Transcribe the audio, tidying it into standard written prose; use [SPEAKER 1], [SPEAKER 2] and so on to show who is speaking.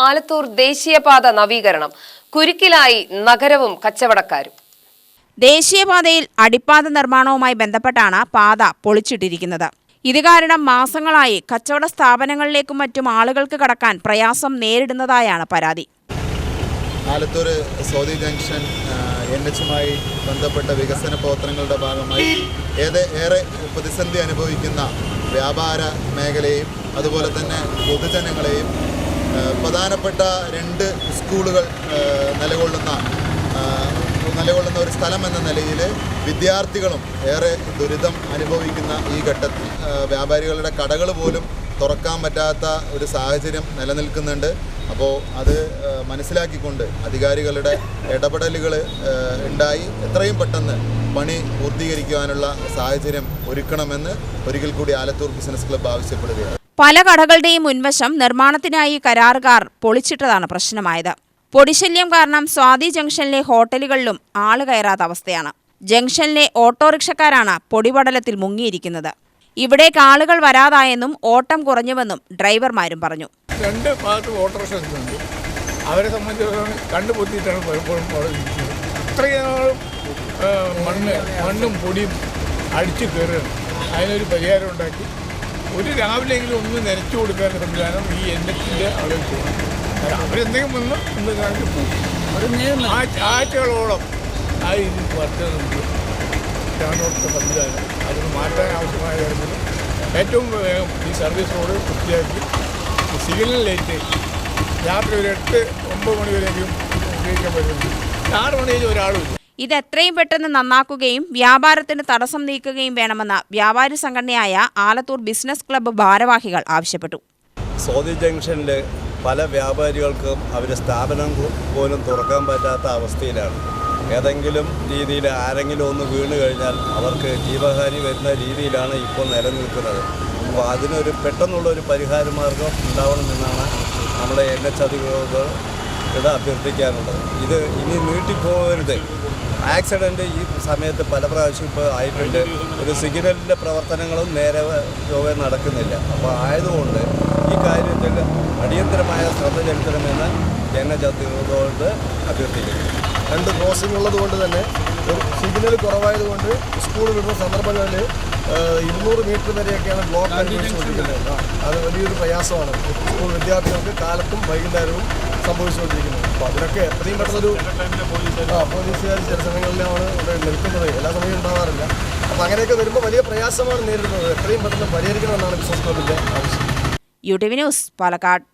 [SPEAKER 1] ആലത്തൂർ ദേശീയപാത നവീകരണം. കുരുക്കിലായി നഗരവും കച്ചവടക്കാരും.
[SPEAKER 2] ദേശീയപാതയിൽ അടിപ്പാത നിർമ്മാണവുമായി ബന്ധപ്പെട്ടാണ് പാത പൊളിച്ചിട്ടിരിക്കുന്നത്. ഇത് കാരണം മാസങ്ങളായി കച്ചവട സ്ഥാപനങ്ങളിലേക്കും മറ്റും ആളുകൾക്ക് കടക്കാൻ പ്രയാസം നേരിടുന്നതായാണ് പരാതി.
[SPEAKER 3] ആലത്തൂർ സൗദി ജംഗ്ഷൻ NHുമായി ബന്ധപ്പെട്ട വികസന പ്രവർത്തനങ്ങളുടെ ഭാഗമായി ഏറെ പ്രതിസന്ധി അനുഭവിക്കുന്ന വ്യാപാര മേഖലയെയും അതുപോലെ തന്നെ പൊതുജനങ്ങളെയും പ്രധാനപ്പെട്ട 2 സ്കൂളുകൾ നിലകൊള്ളുന്ന ഒരു സ്ഥലം എന്ന നിലയിൽ വിദ്യാർത്ഥികളും ഏറെ ദുരിതം അനുഭവിക്കുന്ന ഈ ഘട്ടത്തിൽ വ്യാപാരികളുടെ കടകൾ പോലും തുറക്കാൻ പറ്റാത്ത ഒരു സാഹചര്യം നിലനിൽക്കുന്നുണ്ട്. അപ്പോൾ അത് മനസ്സിലാക്കിക്കൊണ്ട് അധികാരികളുടെ ഇടപെടലുകൾ ഉണ്ടായി എത്രയും പെട്ടെന്ന് പണി പൂർത്തീകരിക്കുവാനുള്ള സാഹചര്യം ഒരുക്കണമെന്ന് ഒരിക്കൽ കൂടി ആലത്തൂർ ബിസിനസ് ക്ലബ്ബ് ആവശ്യപ്പെടുകയാണ്.
[SPEAKER 2] പല കടകളുടെയും മുൻവശം നിർമ്മാണത്തിനായി കരാറുകാർ പൊളിച്ചിട്ടതാണ് പ്രശ്നമായത്. പൊടിശല്യം കാരണം സ്വാതി ജംഗ്ഷനിലെ ഹോട്ടലുകളിലും ആള് കയറാത്ത അവസ്ഥയാണ്. ജംഗ്ഷനിലെ ഓട്ടോറിക്ഷക്കാരാണ് പൊടിപടലത്തിൽ മുങ്ങിയിരിക്കുന്നത്. ഇവിടേക്ക് ആളുകൾ വരാതായെന്നും ഓട്ടം കുറഞ്ഞുവെന്നും ഡ്രൈവർമാരും പറഞ്ഞു.
[SPEAKER 4] 2 ഭാഗത്തും ഓട്ടോറിക്ഷ ഉണ്ട്. അവരെ സംബന്ധിച്ചിടത്തോളം കണ്ടുപൊത്തിയിട്ടാണ് പലപ്പോഴും അത്രയും മണ്ണും പൊടിയും അടിച്ചു കയറുകയാണ്. അതിനൊരു പരിഹാരം ഉണ്ടാക്കി ഒരു രാവിലെയെങ്കിലും ഒന്ന് നനച്ചു കൊടുക്കാൻ സംവിധാനം ഈ NHന്റെ ആളുകൾക്ക് അവരെന്തെങ്കിലും ഒന്ന് കാണിച്ചു പോകും. ആഴ്ചകളോളം ആ രീതിയിൽ വർദ്ധനമുണ്ട്. ഇതാണ് സംവിധാനം. അതിന് മാറ്റാൻ ആവശ്യമായ കാര്യത്തിൽ ഏറ്റവും വേഗം ഈ സർവീസ് റോഡ് വൃത്തിയാക്കി സിഗ്നൽ ലൈറ്റ് രാത്രി ഒരു 8-9 മണി വരെയും ഉപയോഗിക്കാൻ പറ്റുന്നുണ്ട്. 6 മണി കഴിഞ്ഞ് ഒരാളും.
[SPEAKER 2] ഇത് എത്രയും പെട്ടെന്ന് നന്നാക്കുകയും വ്യാപാരത്തിന് തടസ്സം നീക്കുകയും വേണമെന്ന് വ്യാപാരി സംഘടനയായ ആലത്തൂർ ബിസിനസ് ക്ലബ്ബ് ഭാരവാഹികൾ ആവശ്യപ്പെട്ടു.
[SPEAKER 5] സൗദി ജംഗ്ഷനിൽ പല വ്യാപാരികൾക്കും അവരുടെ സ്ഥാപനം പോലും തുറക്കാൻ പറ്റാത്ത അവസ്ഥയിലാണ്. ഏതെങ്കിലും രീതിയിൽ ആരെങ്കിലും ഒന്ന് വീണ് കഴിഞ്ഞാൽ അവർക്ക് ജീവഹാനി വരുന്ന രീതിയിലാണ് ഇപ്പോൾ നിലനിൽക്കുന്നത്. അപ്പോൾ അതിനൊരു പെട്ടെന്നുള്ളൊരു പരിഹാര മാർഗം ഉണ്ടാവണമെന്നാണ് നമ്മുടെ NH അധികൃതരോട് അഭ്യർത്ഥിക്കാനുള്ളത്. ഇത് ഇനി നീട്ടിപ്പോകരുത്. ആക്സിഡൻറ്റ് ഈ സമയത്ത് പല പ്രാവശ്യം ഇപ്പോൾ ആയിട്ടുണ്ട്. ഒരു സിഗ്നലിൻ്റെ പ്രവർത്തനങ്ങളും നേരെ ചൊവ്വേ നടക്കുന്നില്ല. അപ്പോൾ ആയതുകൊണ്ട് ഈ കാര്യത്തിൽ അടിയന്തരമായ ശ്രദ്ധ ചെലുത്തണമെന്ന് NH അധികൃതരോട് അഭ്യർത്ഥിക്കുന്നു.
[SPEAKER 6] 2 ക്രോസിംഗ് ഉള്ളത് കൊണ്ട് തന്നെ സിഗ്നൽ കുറവായതുകൊണ്ട് സ്കൂൾ വിടുന്ന സന്ദർഭങ്ങളിൽ 200 മീറ്റർ വരെയൊക്കെയാണ് ബ്ലോക്ക് അനുഭവിച്ചുകൊണ്ടിരിക്കുന്നത്. അത് വലിയൊരു പ്രയാസമാണ് സ്കൂൾ വിദ്യാർത്ഥികൾക്ക് കാലത്തും വൈകുന്നേരവും സംഭവിച്ചുകൊണ്ടിരിക്കുന്നത്. അപ്പോൾ അതിനൊക്കെ എത്രയും പെട്ടെന്നൊരു പോലീസുകാർ ചില സമയങ്ങളിലാണ് ഇവിടെ നിൽക്കുന്നത്. എല്ലാ സമയവും ഉണ്ടാകാറില്ല. അപ്പോൾ അങ്ങനെയൊക്കെ വരുമ്പോൾ വലിയ പ്രയാസമാണ് നേരിടുന്നത്. എത്രയും പെട്ടെന്ന് പരിഹരിക്കണമെന്നാണ് ബിസിനസ് ക്ലബ്ബിൻ്റെ ആവശ്യം.
[SPEAKER 2] UTV news, Palakkad.